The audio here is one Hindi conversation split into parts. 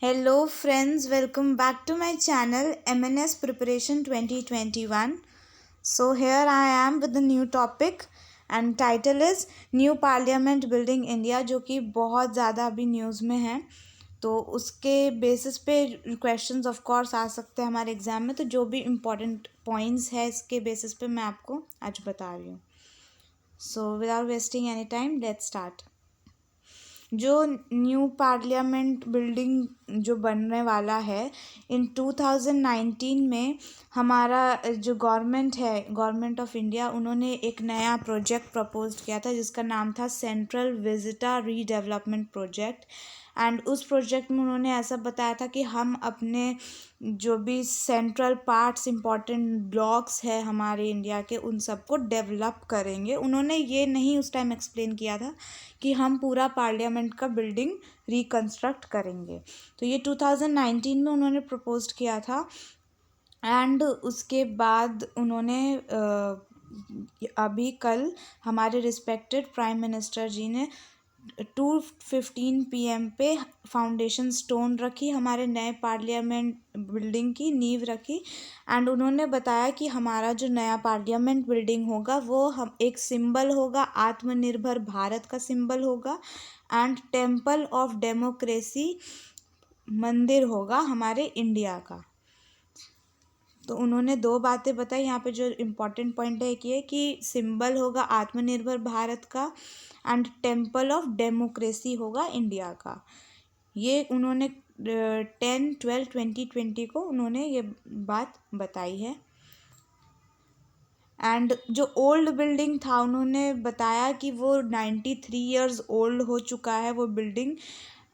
Hello friends, welcome back to my channel MNS Preparation 2021. So here I am with the new topic and title is New Parliament Building India, जो कि बहुत ज़्यादा अभी न्यूज़ में है। तो उसके बेसिस पे क्वेश्चंस ऑफ कोर्स आ सकते हैं हमारे एग्ज़ाम में। तो जो भी इम्पोर्टेंट पॉइंट्स है इसके बेसिस पे मैं आपको आज बता रही हूँ। So without wasting any time let's start. जो न्यू पार्लियामेंट बिल्डिंग जो बनने वाला है इन 2019 में हमारा जो गवर्नमेंट है, गवर्नमेंट ऑफ इंडिया, उन्होंने एक नया प्रोजेक्ट प्रपोज किया था जिसका नाम था central visitor redevelopment project. And उस प्रोजेक्ट में उन्होंने ऐसा बताया था कि हम अपने जो भी सेंट्रल पार्ट्स इम्पॉर्टेंट ब्लॉक्स है हमारे इंडिया के, उन सबको डेवलप करेंगे। उन्होंने ये नहीं उस टाइम एक्सप्लेन किया था कि हम पूरा पार्लियामेंट का बिल्डिंग रिकंस्ट्रक्ट करेंगे। तो ये 2019 में उन्होंने प्रपोज किया था। एंड उसके बाद उन्होंने अभी कल हमारे रिस्पेक्टेड प्राइम मिनिस्टर जी ने 2:15 PM पे फाउंडेशन स्टोन रखी, हमारे नए पार्लियामेंट बिल्डिंग की नींव रखी। एंड उन्होंने बताया कि हमारा जो नया पार्लियामेंट बिल्डिंग होगा वो हम एक सिंबल होगा, आत्मनिर्भर भारत का सिंबल होगा एंड टेम्पल ऑफ डेमोक्रेसी मंदिर होगा हमारे इंडिया का। तो उन्होंने दो बातें बताई यहाँ पे। जो इम्पोर्टेंट पॉइंट है कि सिंबल होगा आत्मनिर्भर भारत का एंड टेम्पल ऑफ डेमोक्रेसी होगा इंडिया का। ये उन्होंने 10/12/2020 को उन्होंने ये बात बताई है। एंड जो ओल्ड बिल्डिंग था उन्होंने बताया कि वो 93 ईयर्स ओल्ड हो चुका है वो बिल्डिंग।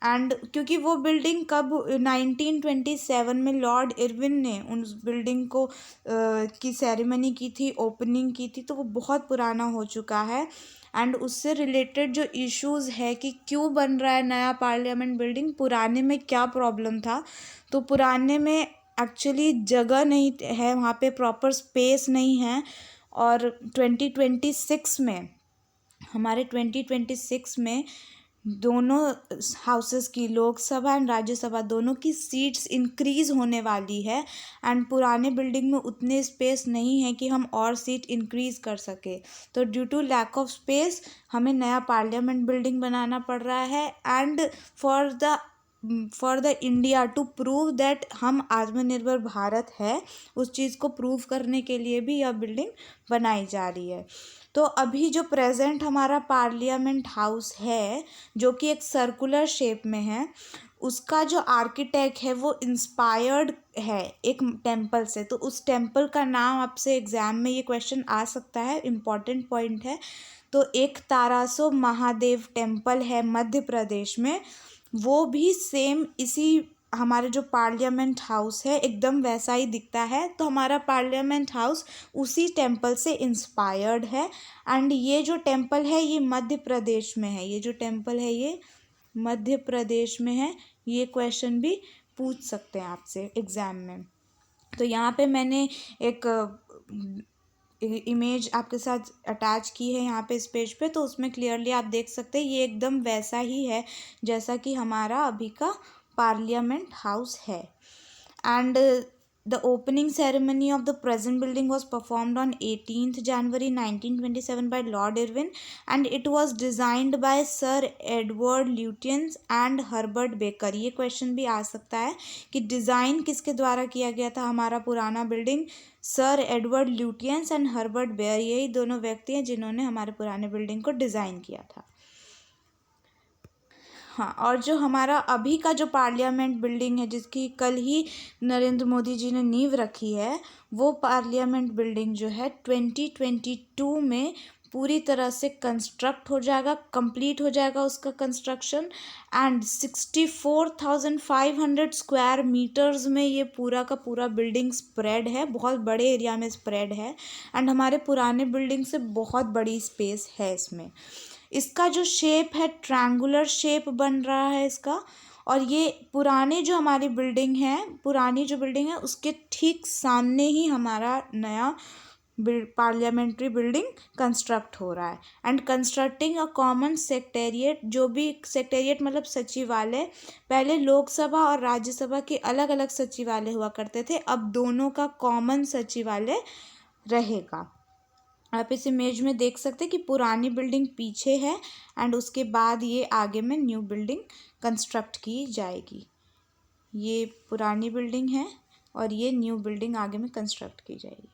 एंड क्योंकि वो बिल्डिंग कब 1927 में लॉर्ड इरविन ने उस बिल्डिंग को की सेरेमनी की थी, ओपनिंग की थी, तो वो बहुत पुराना हो चुका है। एंड उससे रिलेटेड जो इश्यूज़ है कि क्यों बन रहा है नया पार्लियामेंट बिल्डिंग, पुराने में क्या प्रॉब्लम था। तो पुराने में एक्चुअली जगह नहीं है, वहाँ पे प्रॉपर स्पेस नहीं है। और 2026 में हमारे 2026 में दोनों हाउसेस की, लोकसभा एंड राज्यसभा, दोनों की सीट्स इंक्रीज़ होने वाली है। एंड पुराने बिल्डिंग में उतने स्पेस नहीं है कि हम और सीट इंक्रीज़ कर सके। तो due to lack of space हमें नया पार्लियामेंट बिल्डिंग बनाना पड़ रहा है। And for the India to prove that हम आत्मनिर्भर भारत है, उस चीज़ को प्रूव करने के लिए भी यह बिल्डिंग बनाई जा रही है। तो अभी जो प्रेजेंट हमारा पार्लियामेंट हाउस है जो कि एक सर्कुलर शेप में है, उसका जो आर्किटेक्ट है वो इंस्पायर्ड है एक टेम्पल से। तो उस टेम्पल का नाम आपसे एग्ज़ाम में ये क्वेश्चन आ सकता है, इम्पॉर्टेंट पॉइंट है। तो एक तारासो महादेव टेम्पल है मध्य प्रदेश में, वो भी सेम इसी हमारे जो पार्लियामेंट हाउस है एकदम वैसा ही दिखता है। तो हमारा पार्लियामेंट हाउस उसी टेम्पल से इंस्पायर्ड है। एंड ये जो टेम्पल है ये मध्य प्रदेश में है, ये जो टेम्पल है ये मध्य प्रदेश में है। ये क्वेश्चन भी पूछ सकते हैं आपसे एग्ज़ाम में। तो यहाँ पे मैंने एक इमेज आपके साथ अटैच की है यहाँ पे इस पेज पे, तो उसमें क्लियरली आप देख सकते हैं ये एकदम वैसा ही है जैसा कि हमारा अभी का पार्लियामेंट हाउस है। And the opening ceremony of the present building was performed on 18th January 1927 by Lord Irwin and it was designed by Sir Edward Lutyens and Herbert Baker। ये क्वेश्चन भी आ सकता है कि डिज़ाइन किसके द्वारा किया गया था हमारा पुराना building. Sir Edward Lutyens and Herbert Baker, यही दोनों व्यक्ति हैं जिन्होंने हमारे पुराने बिल्डिंग को डिज़ाइन किया था। हाँ, और जो हमारा अभी का जो पार्लियामेंट बिल्डिंग है जिसकी कल ही नरेंद्र मोदी जी ने नींव रखी है, वो पार्लियामेंट बिल्डिंग जो है 2022 में पूरी तरह से कंस्ट्रक्ट हो जाएगा, कंप्लीट हो जाएगा उसका कंस्ट्रक्शन। एंड 64,500 स्क्वायर मीटर्स में ये पूरा का पूरा बिल्डिंग स्प्रेड है, बहुत बड़े एरिया में स्प्रेड है। एंड हमारे पुराने बिल्डिंग से बहुत बड़ी स्पेस है इसमें। इसका जो शेप है ट्रायंगुलर शेप बन रहा है इसका। और ये पुराने जो हमारी बिल्डिंग है, पुरानी जो बिल्डिंग है उसके ठीक सामने ही हमारा नया पार्लियामेंट्री बिल्डिंग कंस्ट्रक्ट हो रहा है। And constructing a common secretariat, जो भी सेक्रेटेरिएट मतलब सचिवालय, पहले लोकसभा और राज्यसभा के अलग अलग सचिवालय हुआ करते थे, अब दोनों का कॉमन सचिवालय रहेगा। आप इस इमेज में देख सकते हैं कि पुरानी बिल्डिंग पीछे है एंड उसके बाद ये आगे में न्यू बिल्डिंग कंस्ट्रक्ट की जाएगी। ये पुरानी बिल्डिंग है और ये न्यू बिल्डिंग आगे में कंस्ट्रक्ट की जाएगी।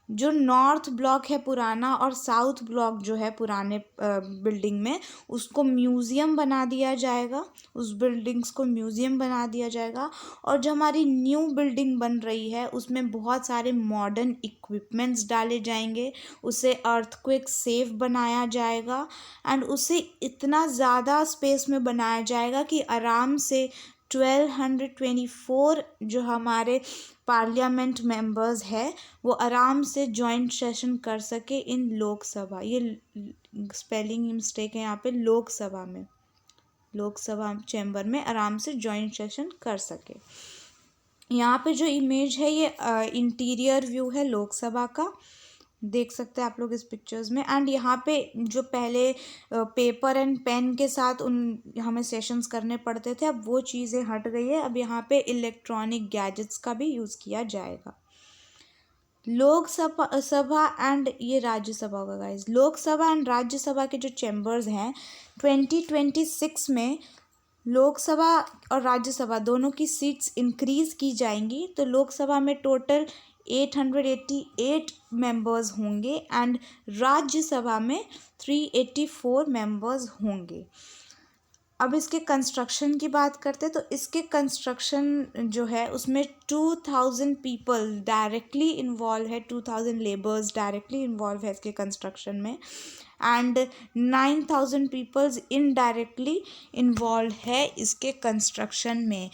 जो नॉर्थ ब्लॉक है पुराना और साउथ ब्लॉक जो है पुराने बिल्डिंग में, उसको म्यूज़ियम बना दिया जाएगा, उस बिल्डिंग्स को म्यूज़ियम बना दिया जाएगा। और जो हमारी न्यू बिल्डिंग बन रही है उसमें बहुत सारे मॉडर्न इक्विपमेंट्स डाले जाएंगे, उसे अर्थक्वेक सेफ बनाया जाएगा एंड उसे इतना ज़्यादा स्पेस में बनाया जाएगा कि आराम से 1224 जो हमारे पार्लियामेंट मेंबर्स है वो आराम से जॉइंट सेशन कर सके इन लोकसभा। ये स्पेलिंग मिस्टेक है यहाँ पे, लोकसभा में, लोकसभा चैम्बर में आराम से जॉइंट सेशन कर सके। यहाँ पे जो इमेज है ये इंटीरियर व्यू है लोकसभा का, देख सकते हैं आप लोग इस पिक्चर्स में। एंड यहाँ पे जो पहले पेपर एंड पेन के साथ हमें सेशंस करने पड़ते थे, अब वो चीज़ें हट गई है, अब यहाँ पे इलेक्ट्रॉनिक गैजेट्स का भी यूज़ किया जाएगा। लोकसभा एंड ये राज्यसभा होगा गाइज। लोकसभा एंड राज्यसभा के जो चैम्बर्स हैं 2026 में लोकसभा और राज्यसभा दोनों की सीट्स इंक्रीज़ की जाएंगी। तो लोकसभा में टोटल 888 मेंबर्स होंगे एंड राज्यसभा में 384 मेंबर्स होंगे। अब इसके कंस्ट्रक्शन की बात करते हैं तो इसके कंस्ट्रक्शन जो है उसमें 2000 पीपल डायरेक्टली इन्वॉल्व है, 2000 लेबर्स डायरेक्टली इन्वॉल्व है इसके कंस्ट्रक्शन में एंड 9000 पीपल्स इनडायरेक्टली इन्वॉल्व है इसके कंस्ट्रक्शन में।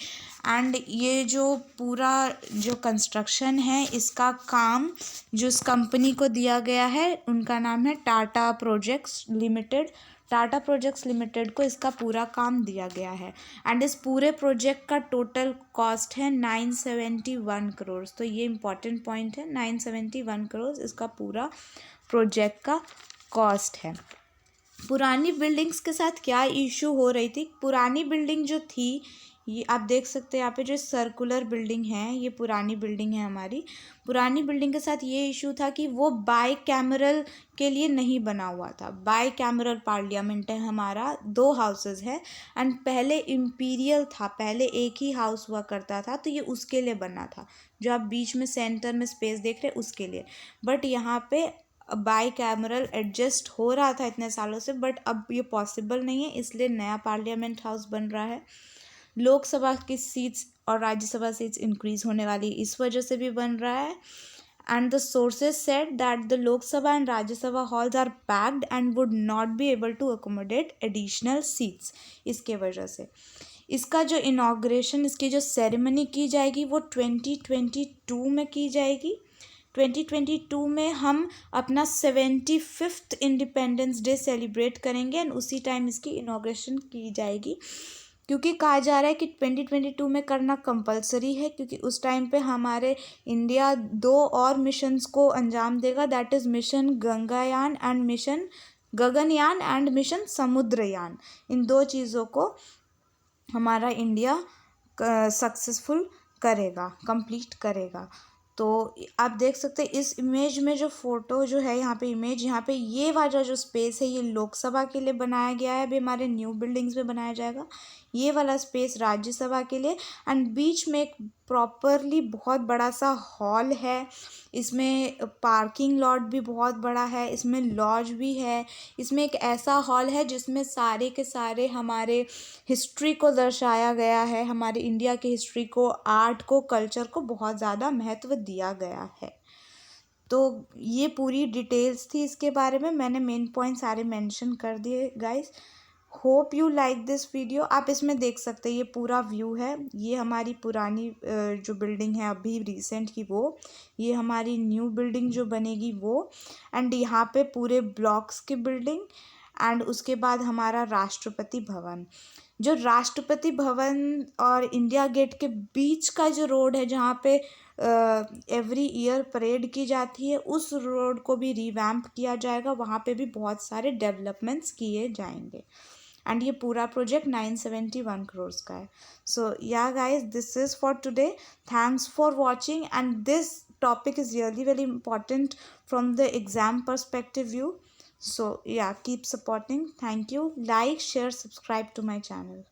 एंड ये जो पूरा जो कंस्ट्रक्शन है इसका काम जो इस कंपनी को दिया गया है उनका नाम है Tata projects limited. Tata projects limited को इसका पूरा काम दिया गया है एंड इस पूरे प्रोजेक्ट का टोटल कॉस्ट है 971 करोड़। तो ये इम्पॉर्टेंट पॉइंट है, 971 करोड़ इसका पूरा प्रोजेक्ट का कॉस्ट है। पुरानी बिल्डिंग्स के साथ क्या इशू हो रही थी, पुरानी बिल्डिंग जो थी ये आप देख सकते हैं यहाँ पे जो सर्कुलर बिल्डिंग है ये पुरानी बिल्डिंग है हमारी। पुरानी बिल्डिंग के साथ ये इशू था कि वो बाई कैमरल के लिए नहीं बना हुआ था। बाई कैमरल पार्लियामेंट है हमारा, 2 हाउसेस है एंड पहले इम्पीरियल था, पहले एक ही हाउस हुआ करता था तो ये उसके लिए बना था, जो आप बीच में सेंटर में स्पेस देख रहे हैं उसके लिए। बट यहाँ पे बाई कैमरल एडजस्ट हो रहा था इतने सालों से, बट अब ये पॉसिबल नहीं है, इसलिए नया पार्लियामेंट हाउस बन रहा है। लोकसभा की सीट्स और राज्यसभा सीट्स इंक्रीज होने वाली इस वजह से भी बन रहा है। And the sources said that the Lok Sabha and Rajya Sabha halls are packed and would not be able to accommodate additional seats. इसके वजह से इसका जो इनॉग्रेशन, इसकी जो सेरेमनी की जाएगी वो 2022 में की जाएगी। 2022 में हम अपना 75th इंडिपेंडेंस डे सेलिब्रेट करेंगे एंड उसी टाइम इसकी इनॉग्रेशन की जाएगी। क्योंकि कहा जा रहा है कि 2022 में करना कंपलसरी है, क्योंकि उस टाइम पे हमारे इंडिया 2 और मिशंस को अंजाम देगा, that is mission Gangayan and mission Gaganyaan and mission Samudrayaan. इन 2 चीज़ों को हमारा इंडिया सक्सेसफुल करेगा, कंप्लीट करेगा। तो आप देख सकते हैं इस इमेज में जो फ़ोटो जो है यहाँ पे इमेज, यहाँ पे ये वाला जो स्पेस है ये लोकसभा के लिए बनाया गया है, अभी हमारे न्यू बिल्डिंग्स में बनाया जाएगा। ये वाला स्पेस राज्यसभा के लिए एंड बीच में एक प्रॉपरली बहुत बड़ा सा हॉल है, इसमें पार्किंग लॉट भी बहुत बड़ा है, इसमें लॉज भी है, इसमें एक ऐसा हॉल है जिसमें सारे के सारे हमारे हिस्ट्री को दर्शाया गया है, हमारे इंडिया के हिस्ट्री को, आर्ट को, कल्चर को बहुत ज़्यादा महत्व दिया गया है। तो ये पूरी डिटेल्स थी इसके बारे में, मैंने मेन पॉइंट सारे मेंशन कर दिए guys. Hope you like this video. आप इसमें देख सकते हैं ये पूरा व्यू है, ये हमारी पुरानी जो बिल्डिंग है अभी रिसेंट की वो, ये हमारी न्यू बिल्डिंग जो बनेगी वो, एंड यहाँ पे पूरे ब्लॉक्स की बिल्डिंग एंड उसके बाद हमारा राष्ट्रपति भवन। जो राष्ट्रपति भवन और इंडिया गेट के बीच का जो रोड है जहाँ पे एवरी ईयर परेड की जाती है, उस रोड को भी रिवैम्प किया जाएगा, वहाँ पे भी बहुत सारे डेवलपमेंट्स किए जाएंगे। एंड ये पूरा प्रोजेक्ट 971 करोड़ का है। सो yeah guys, this is for today. Thanks for watching, and this topic is really very important from the exam perspective view. So yeah, keep supporting. Thank you. Like, share, subscribe to my channel.